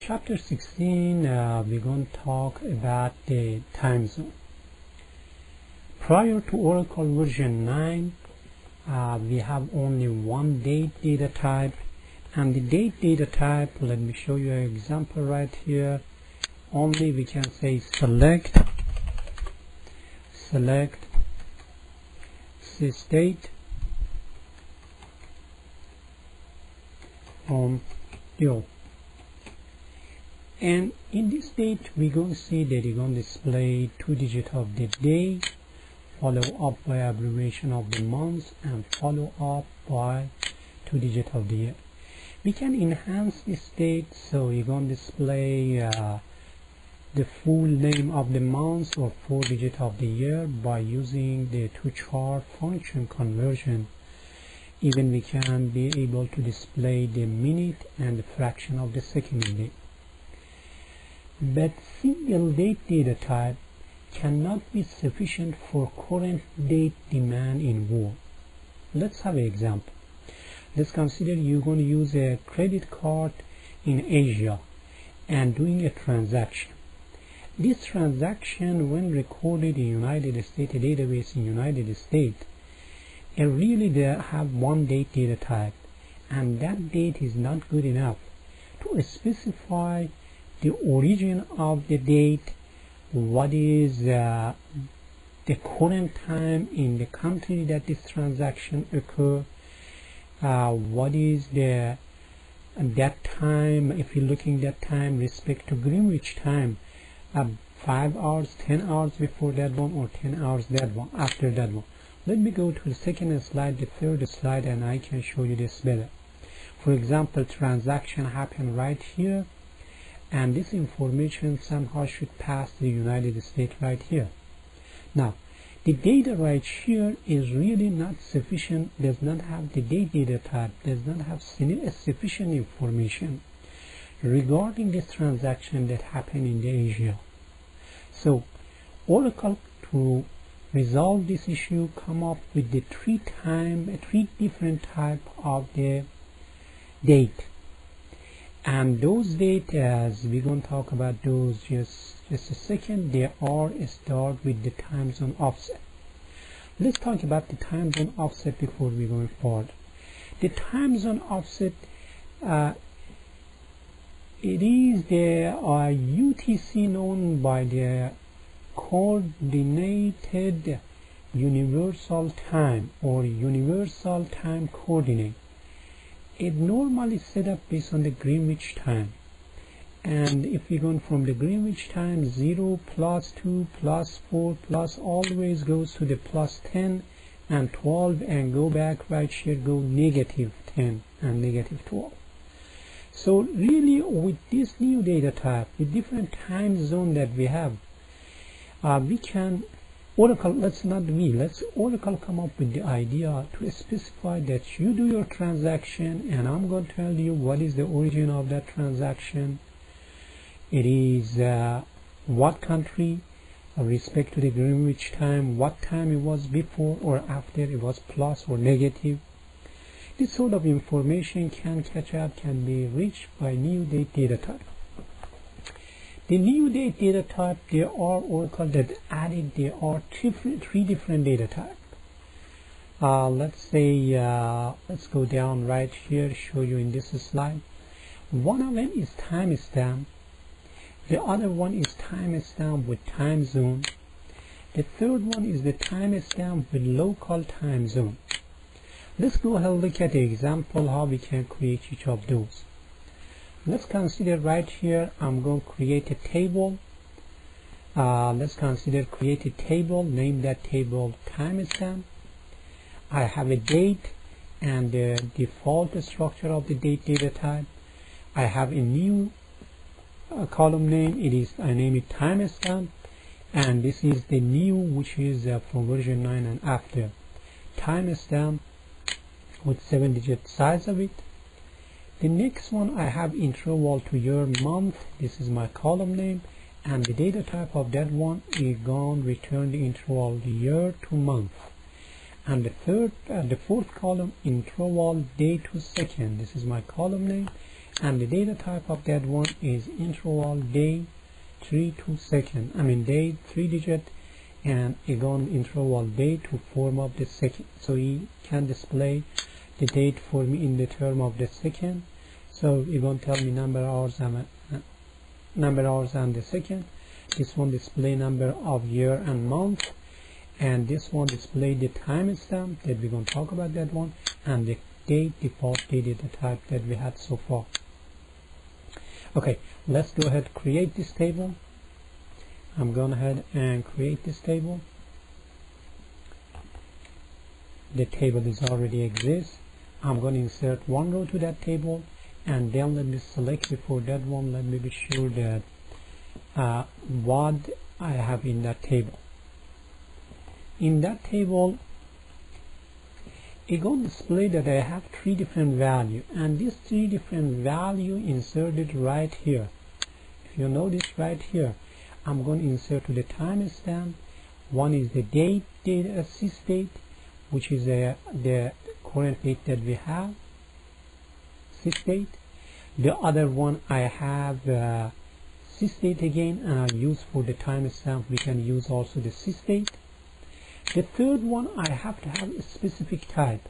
Chapter 16, we're going to talk about the time zone. Prior to Oracle version 9, we have only one date data type, and the date data type, let me show you an example right here. Only we can say select sysdate from deal. And in this date, we're going to see that you're going to display 2 digits of the day, follow up by abbreviation of the month, and follow up by 2 digits of the year. We can enhance this date, so you're going to display the full name of the month or 4 digits of the year by using the toChar function conversion. Even we can be able to display the minute and the fraction of the second in date. But single date data type cannot be sufficient for current date demand in war. Let's have an example. Let's consider you're going to use a credit card in Asia and doing a transaction. This transaction, when recorded in United States, a database in United States, really they have one date data type, and that date is not good enough to specify the origin of the date, what is the current time in the country that this transaction occur, what is that time, if you're looking that time respect to Greenwich time, 5 hours, 10 hours before that one, or 10 hours that one, after that one. Let me go to the second slide, the third slide, and I can show you this better. For example, transaction happened right here, and this information somehow should pass to the United States right here. Now, the data right here is really not sufficient, does not have the date data type, does not have sufficient information regarding this transaction that happened in the Asia. So, Oracle, to resolve this issue, come up with the three different type of the date. And those dates, as we're going to talk about those just a second, they are start with the time zone offset. Let's talk about the time zone offset before we go forward. The time zone offset, it is the UTC known by the coordinated universal time or universal time coordinate. It normally set up based on the Greenwich time, and if we go from the Greenwich time, 0 plus 2 plus 4 plus always goes to the plus 10 and 12, and go back right here, go negative 10 and negative 12. So really, with this new data type, with different time zone that we have, we can Oracle come up with the idea to specify that you do your transaction, and I'm going to tell you what is the origin of that transaction. It is what country, respect to the Greenwich time, what time it was before or after, it was plus or negative. This sort of information can be reached by new date data type. The new date data type, there are Oracle that added, there are three different data types. Let's say, let's go down right here, show you in this slide. One of them is timestamp. The other one is timestamp with time zone. The third one is the timestamp with local time zone. Let's go ahead and look at the example how we can create each of those. Let's consider right here, I'm going to create a table. Let's consider create a table, name that table timestamp. I have a date and the default structure of the date data type. I have a new column name, I name it timestamp, and this is the new, which is from version 9 and after. Timestamp with 7-digit size of it. The next one, I have interval to year month. This is my column name, and the data type of that one is going to return the interval year to month. And the fourth column, interval day to second. This is my column name, and the data type of that one is interval day 3 to second. Day 3 digit, and again interval day to form of the second. So he can display the date for me in the term of the second. So you're going to tell me number hours and the second. This one display number of year and month, and this one display the timestamp that we're going to talk about that one, and the date, default data type that we had so far. Okay, let's go ahead and create this table. I'm going ahead and create this table. The table is already exists. I'm going to insert one row to that table, and then let me select before that one. Let me be sure that what I have in that table. In that table, it's going to display that I have 3 different values, and these 3 different values inserted right here. If you notice right here, I'm going to insert to the timestamp. One is the date, sys date, which is the current date that we have, sys date. The other one I have sys date again, and I use for the timestamp. We can use also the sys date. The third one, I have to have a specific type,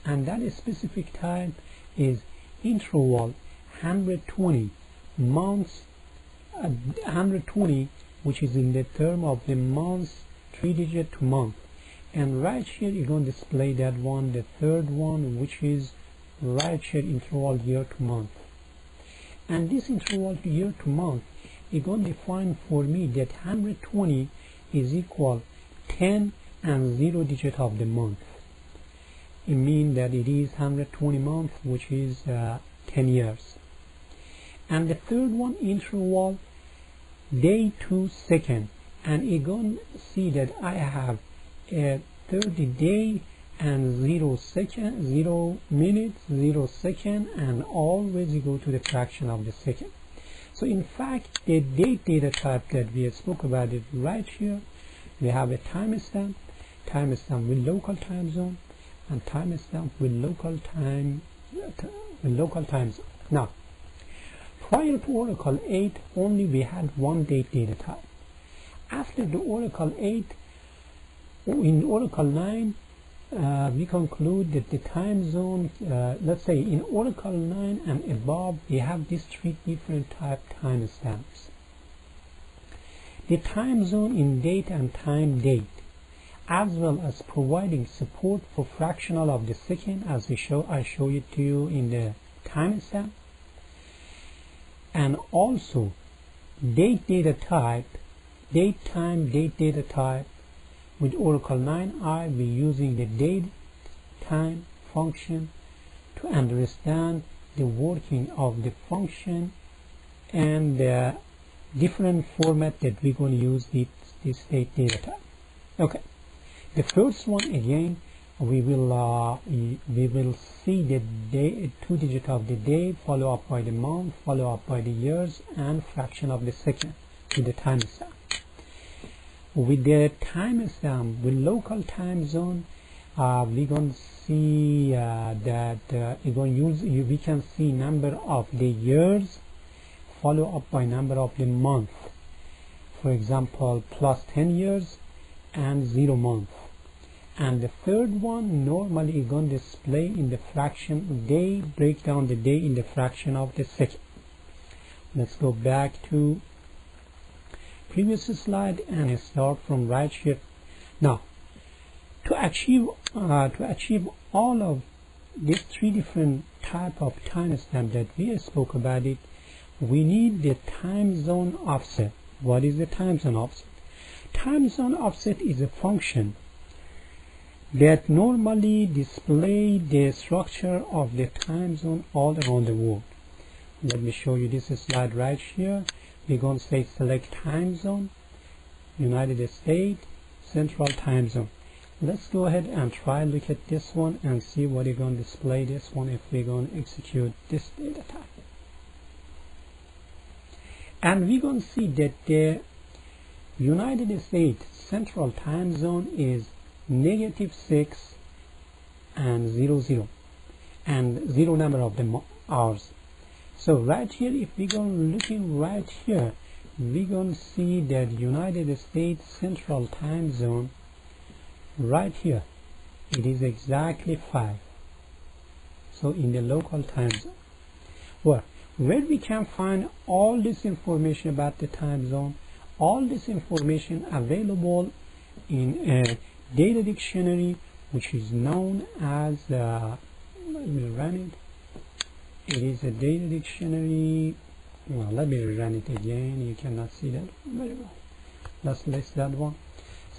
and that specific type is interval 120 months, 120, which is in the term of the months, 3 digit to month. And right here you're going to display that one, the third one, which is right here interval year to month. And this interval year to month is going to define for me that 120 is equal 10 and 0 digit of the month. It means that it is 120 months, which is 10 years. And the third one, interval day to second, and you're going to see that I have a 30 day and 0 second, 0 minutes, 0 second, and always you go to the fraction of the second. So in fact, the date data type that we spoke about it right here, we have a timestamp with local time zone, and timestamp with local time zone. Now, prior to Oracle 8, only we had one date data type. After the Oracle 8, in Oracle 9, we conclude that the time zone, let's say in Oracle 9 and above, we have these 3 different type timestamps. The time zone in date and time date, as well as providing support for fractional of the second, as I show it to you in the timestamp, and also date data type, date time date data type. With Oracle 9i, we're using the date time function to understand the working of the function and the different format that we're going to use this date data type. Okay, the first one again, we will see the day, 2 digit of the day, follow up by the month, follow up by the years, and fraction of the second with the timestamp. With the timestamp, with local time zone, we're going to see that we can see number of the years, follow up by number of the month. For example, plus 10 years and 0 month. And the third one, normally is going to display in the fraction day, break down the day in the fraction of the second. Let's go back to previous slide and start from right here. Now, to achieve all of these 3 different type of timestamp that we spoke about it, we need the time zone offset. What is the time zone offset? Time zone offset is a function that normally display the structure of the time zone all around the world. Let me show you this slide right here. We're going to say select time zone, United States, Central Time Zone. Let's go ahead and try look at this one and see what is going to display this one if we're going to execute this data type. And we're going to see that the United States Central Time Zone is -6 and 00, and 0 number of the hours. So right here, if we go looking right here, we gonna see that United States Central Time Zone right here, it is exactly 5. So in the local time zone, well, where we can find all this information about the time zone, all this information available in a data dictionary which is known as let me run it. It is a data dictionary. Well, let me run it again. You cannot see that very well. Let's select that one.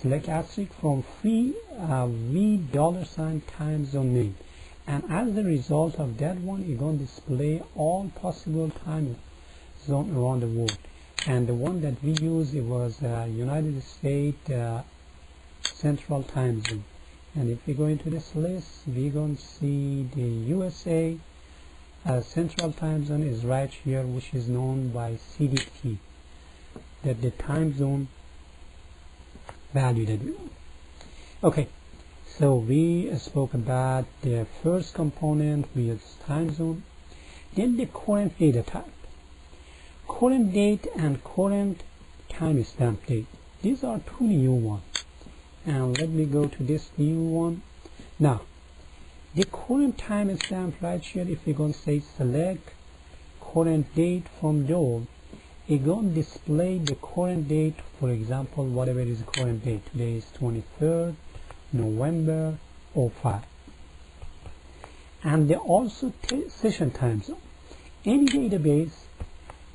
Select asterisk from free v $ time zone name, and as a result of that one, you're going to display all possible time zone around the world. And the one that we use, it was United States Central Time Zone. And if we go into this list, we're going to see the USA Central Time Zone is right here, which is known by CDT, that the time zone value that we want. Okay, so we spoke about the first component, we use time zone. Then the current data type, current date and current timestamp date. These are two new ones, and let me go to this new one. Now the current timestamp right here, if we're going to say select current date from those, it's going to display the current date. For example, whatever is the current date, today is 23rd November 05. And they also session time zone. Any database,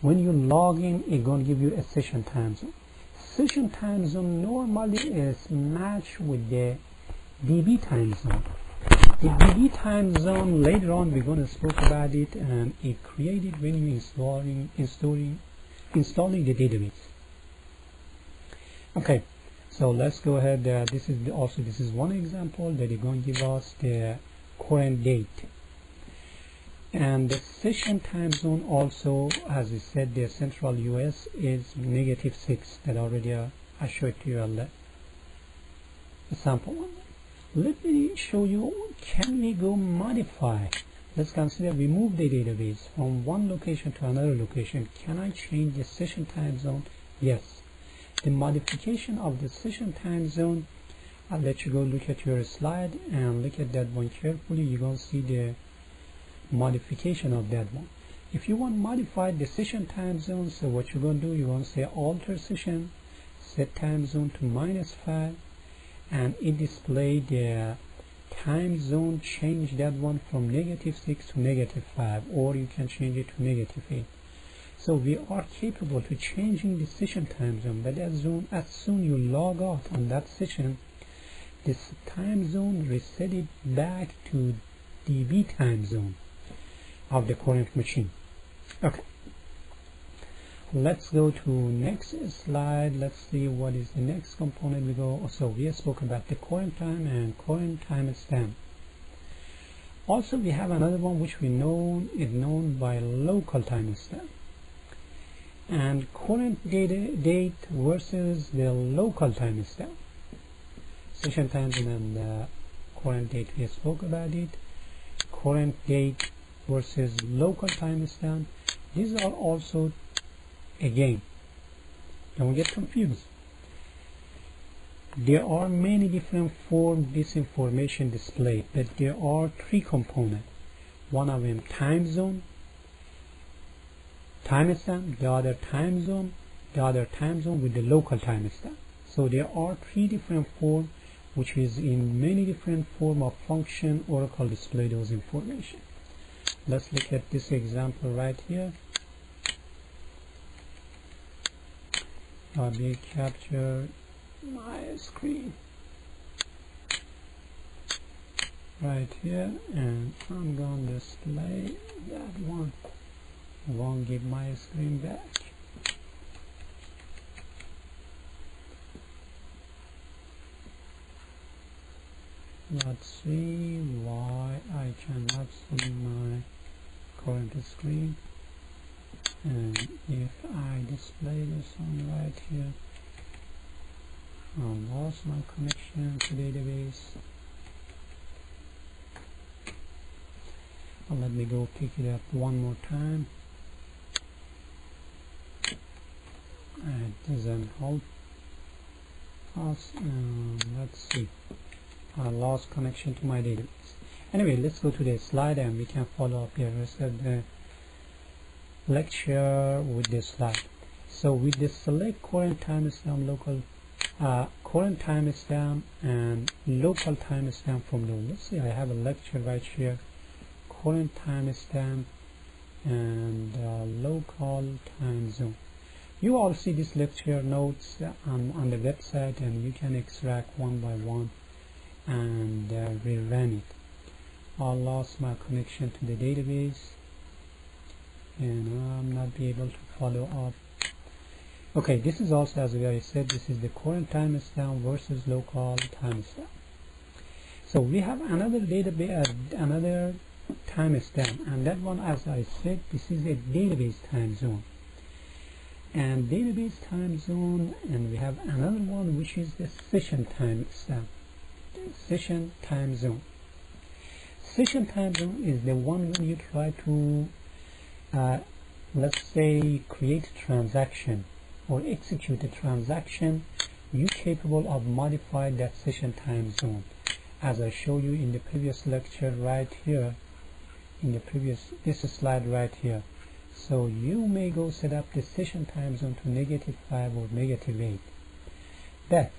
when you log in, it's going to give you a session time zone. Session time zone normally is matched with the DB time zone. The DB time zone, later on we're going to speak about it, and it created when you installing the database. Okay, so let's go ahead. This is one example that is going to give us the current date. And the session time zone also, as I said, the central US is -6. That already I showed to you a sample one. Let me show you, can we go modify? Let's consider we move the database from one location to another location. Can I change the session time zone? Yes. The modification of the session time zone, I'll let you go look at your slide and look at that one carefully. You're going to see the modification of that one. If you want to modify the session time zone, so what you're going to do, you're going to say alter session, set time zone to -5, and it display the time zone, change that one from -6 to -5, or you can change it to -8. So we are capable to changing the session time zone, but as soon you log out on that session, this time zone reset it back to DB time zone of the current machine. Okay, let's go to next slide. Let's see what is the next component we go. So we have spoken about the current time and current timestamp. Also we have another one which we know is known by local timestamp, and current date versus the local timestamp. Session time and current date, we spoke about it. Current date versus local timestamp. These are also, again, don't get confused. There are many different forms this information displayed, but there are three components. One of them time zone, timestamp, the other time zone, with the local timestamp. So there are three different forms, which is in many different form of function Oracle display those information. Let's look at this example right here. I will capture my screen right here, and I'm going to display that one. I won't give my screen back. Let's see why I cannot see my current screen. And if I display this one right here, I lost my connection to database. Let me go pick it up one more time. doesn't help us. Let's see, I lost connection to my database. Anyway, let's go to the slide and we can follow up the rest of the lecture with this slide. So with the select current timestamp, local current timestamp and local timestamp from the, let's see, I have a lecture right here, current timestamp and local time zone. You all see this lecture notes on the website, and you can extract one by one and rerun it. I lost my connection to the database and I'm not be able to follow up. Okay, this is also, as I said, this is the current timestamp versus local timestamp. So we have another database, another timestamp, and that one, as I said, this is a database time zone. And database time zone, and we have another one which is the session timestamp, session time zone. Session time zone is the one when you try to, let's say, create a transaction or execute a transaction, you're capable of modify that session time zone, as I show you in the previous lecture right here, in the previous, this slide right here. So you may go set up the session time zone to -5 or -8. But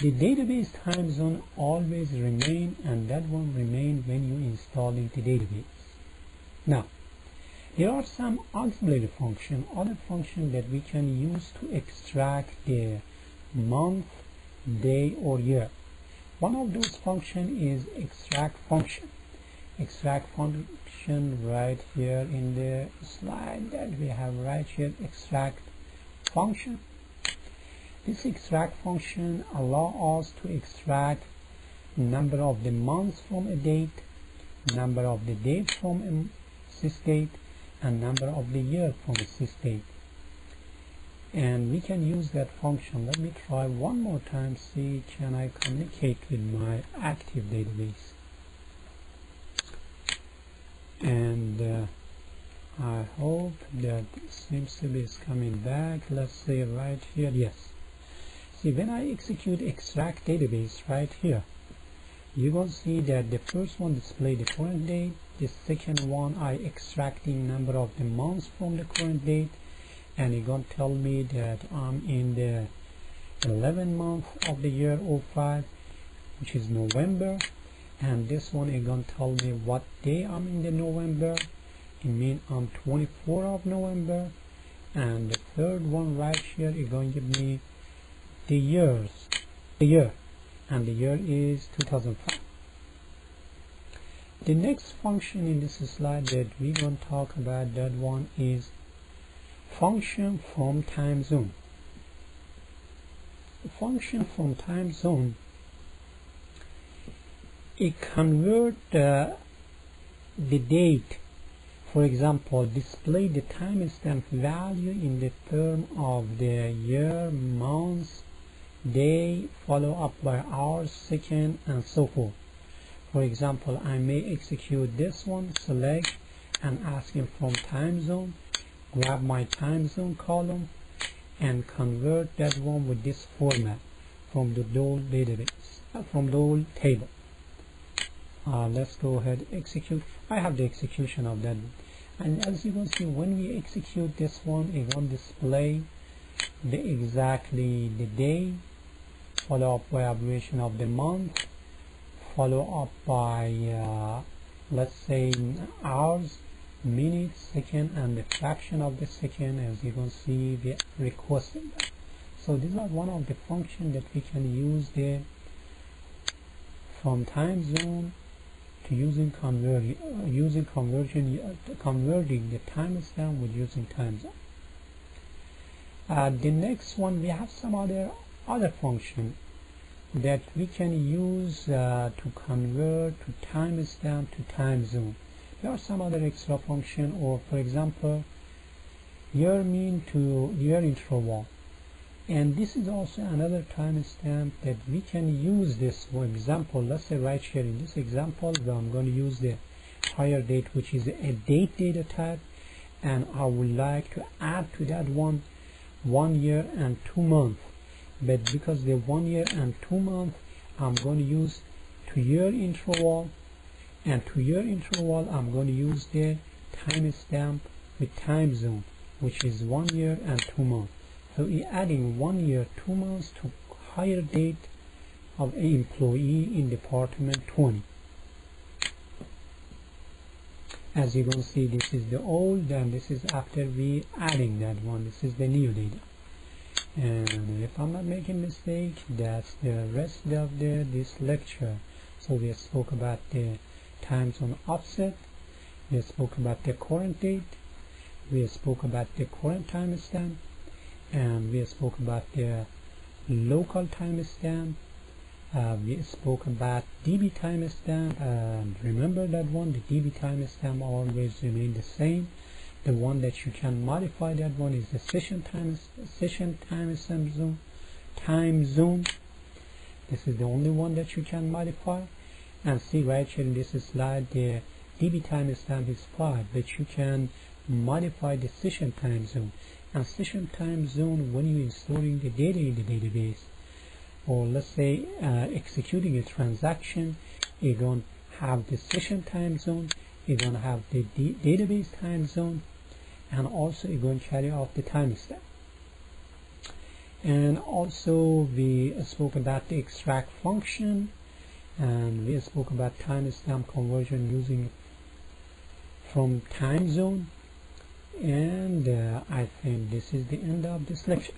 the database time zone always remain, and that one remain when you installing the database. Now, there are some auxiliary function, other function that we can use to extract the month, day, or year. One of those function is extract function. Extract function right here in the slide that we have right here, extract function. This extract function allow us to extract number of the months from a date, number of the days from a sysdate, and number of the year from a sysdate. And we can use that function. Let me try one more time, see can I communicate with my active database. And I hope that seems to be coming back. Let's say right here, yes. See, when I execute extract database right here, you will see that the first one display the current date, the second one I extracting number of the months from the current date, and it's going to tell me that I'm in the 11th month of the year 05, which is November. And this one is going to tell me what day I'm in the November. It means I'm 24 of November. And the third one right here is going to give me the year, and the year is 2005. The next function in this slide that we're going to talk about, that one is function from time zone. Function from time zone, it convert the date, for example, display the timestamp value in the term of the year, month, day, follow up by hours, second, and so forth. For example, I may execute this one, select, and asking from time zone, grab my time zone column, and convert that one with this format from the Dole database, from Dole table. Let's go ahead, execute. I have the execution of that, and as you can see, when we execute this one, it will display exactly the day, follow up by abbreviation of the month, follow up by let's say hours, minutes, second, and the fraction of the second. As you can see, we requested that. So these are one of the functions that we can use there, from time zone to converting the timestamp with using time zone. The next one, we have some other function that we can use to convert to timestamp to time zone. There are some other extra function, or for example, year mean to year interval, and this is also another timestamp that we can use this. For example, let's say right here in this example, I'm going to use the higher date, which is a date data type, and I would like to add to that 1 year and 2 months, but because the 1 year and 2 months I'm going to use 2 year interval, and 2 year interval I'm going to use the timestamp with time zone, which is 1 year and 2 months. So we're adding 1 year 2 months to hire date of an employee in department 20. As you can see, this is the old, and this is after we adding that one. This is the new data. And if I'm not making mistake, that's the rest of this lecture. So we spoke about the time zone offset, we spoke about the current date, we spoke about the current timestamp, and we spoke about the local timestamp. We spoke about DB timestamp, and remember that one, the DB timestamp always remain the same. The one that you can modify, that one is the session timestamp zone, time zone. This is the only one that you can modify. And see right here in this slide, the DB timestamp is 5, but you can modify the session time zone. And session time zone, when you're storing the data in the database, or let's say executing a transaction, you're going to have the session time zone, you're going to have the database time zone, and also you're going to carry out the timestamp. And also we spoke about the extract function, and we spoke about timestamp conversion using from time zone. And I think this is the end of this lecture.